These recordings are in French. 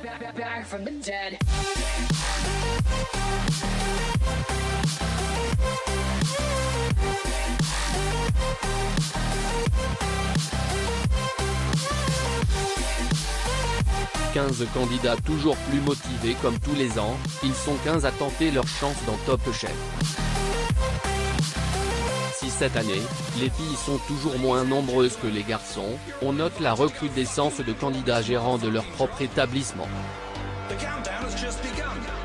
Back from the dead. 15 candidats toujours plus motivés comme tous les ans, ils sont 15 à tenter leur chance dans Top Chef. Si cette année, les filles sont toujours moins nombreuses que les garçons, on note la recrudescence de candidats gérants de leur propre établissement.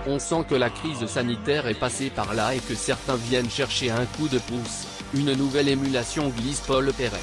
On sent que la crise sanitaire est passée par là et que certains viennent chercher un coup de pouce, une nouvelle émulation, glisse Paul Perret.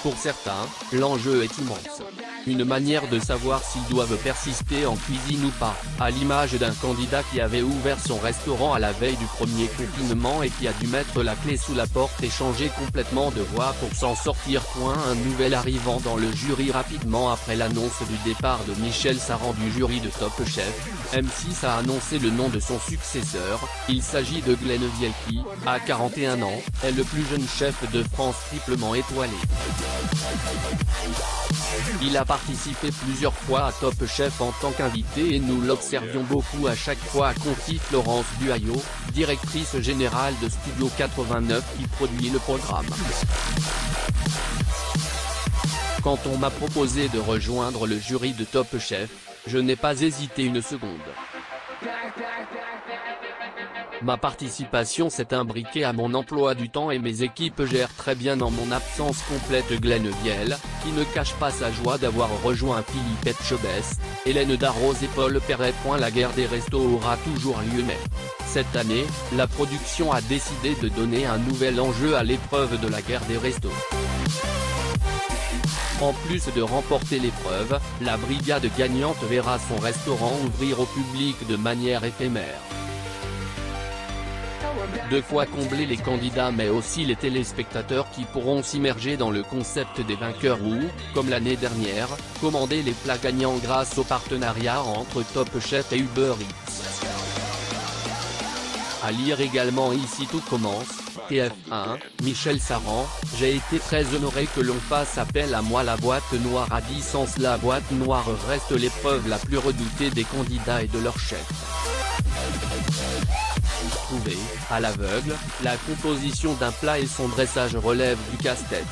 Pour certains, l'enjeu est immense. Une manière de savoir s'ils doivent persister en cuisine ou pas, à l'image d'un candidat qui avait ouvert son restaurant à la veille du premier confinement et qui a dû mettre la clé sous la porte et changer complètement de voie pour s'en sortir. Un nouvel arrivant dans le jury rapidement après l'annonce du départ de Michel Saran du jury de Top Chef, M6 a annoncé le nom de son successeur. Il s'agit de Glenn Viel qui, à 41 ans, est le plus jeune chef de France triplement étoilé. Il a participé plusieurs fois à Top Chef en tant qu'invité et nous l'observions beaucoup à chaque fois, confie Florence Duhaillot, directrice générale de Studio 89 qui produit le programme. Quand on m'a proposé de rejoindre le jury de Top Chef, je n'ai pas hésité une seconde. Ma participation s'est imbriquée à mon emploi du temps et mes équipes gèrent très bien en mon absence complète. Glenn Viel, qui ne cache pas sa joie d'avoir rejoint Philippe Etchebest, Hélène Darroze et Paul Perret. La guerre des restos aura toujours lieu mais, cette année, la production a décidé de donner un nouvel enjeu à l'épreuve de la guerre des restos. En plus de remporter l'épreuve, la brigade gagnante verra son restaurant ouvrir au public de manière éphémère. 2 fois combler les candidats mais aussi les téléspectateurs qui pourront s'immerger dans le concept des vainqueurs ou, comme l'année dernière, commander les plats gagnants grâce au partenariat entre Top Chef et Uber Eats. À lire également ici tout commence, TF1, Michel Saran, j'ai été très honoré que l'on fasse appel à moi. La boîte noire a dit sens. La boîte noire reste l'épreuve la plus redoutée des candidats et de leur chef. Trouver, à l'aveugle, la composition d'un plat et son dressage relève du casse-tête.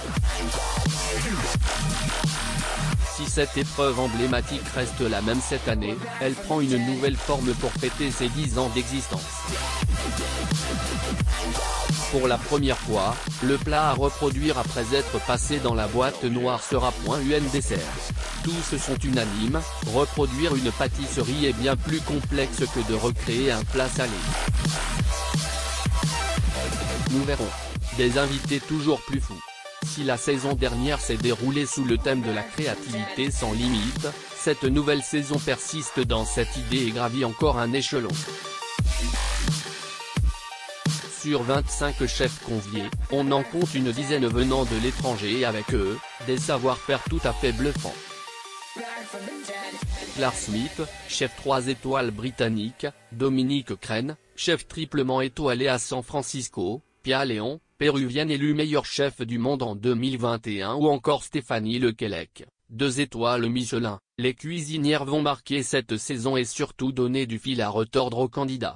Si cette épreuve emblématique reste la même cette année, elle prend une nouvelle forme pour fêter ses 10 ans d'existence. Pour la première fois, le plat à reproduire après être passé dans la boîte noire sera un dessert. Tous sont unanimes, reproduire une pâtisserie est bien plus complexe que de recréer un plat salé. Nous verrons. Des invités toujours plus fous. Si la saison dernière s'est déroulée sous le thème de la créativité sans limite, cette nouvelle saison persiste dans cette idée et gravit encore un échelon. Sur 25 chefs conviés, on en compte une dizaine venant de l'étranger et avec eux, des savoir-faire tout à fait bluffants. Clark Smith, chef 3 étoiles britannique, Dominique Crène, chef triplement étoilé à San Francisco, Pia Léon, péruvienne élue meilleure chef du monde en 2021 ou encore Stéphanie Lequelec, 2 étoiles Michelin. Les cuisinières vont marquer cette saison et surtout donner du fil à retordre aux candidats.